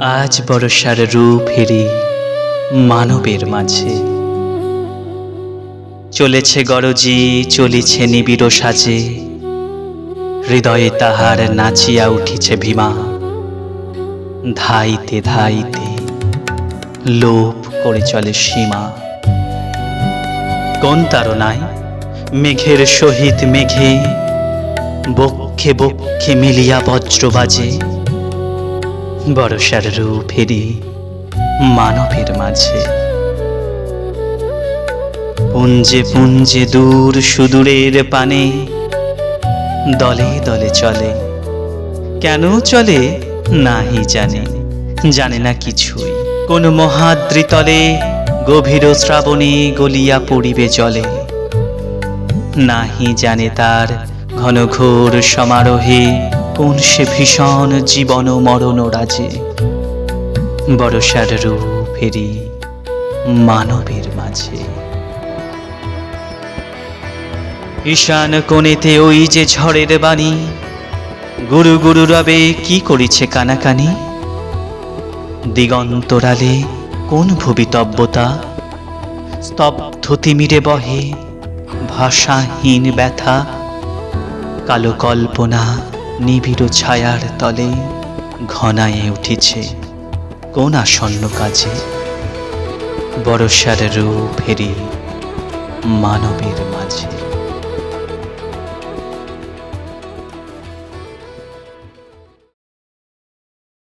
আজ বর্ষার রূপ হেরি মানবের মাঝে চলেছে গরজি, চলিছে নিবিড় সাজে, হৃদয়ে তাহার নাচিয়া উঠিছে ভীমা। ধাইতে ধাইতে লোপ করে চলে সীমা। কোন তারনায় মেঘের সহিত মেঘে বক্ষে বক্ষে মিলিয়া বজ্র বাজে, বর্ষার রূপ হেরি মানবের মাঝে। পুঞ্জে পুঞ্জে দূর সুদূরের পানে দলে দলে চলে, কেন চলে নাহি জানে, জানে না কিছুই। কোন মহাদ্রিতলে গভীর শ্রাবণে গলিয়া পড়িবে জলে, নাহি জানে তার ঘনঘোর সমারোহে কোন সে ভীষণ জীবন মরণ রাজে, বর্ষার রূপ হেরি মানবের মাঝে। ঈশান কোণেতে ওই যে ঝড়ের বাণী, গুরু গুরু রবে কি করিছে কানাকানি। দিগন্তরালে কোন ভবিতব্যতা, স্তব্ধ তিমিরে বহে ভাষাহীন ব্যথা। কালো কল্পনা নিবিড় ছায়ার তলে ঘনায়ে উঠিছে কোন আসন্ন কাজে, বর্ষার রূপ হেরি মানবের মাঝে।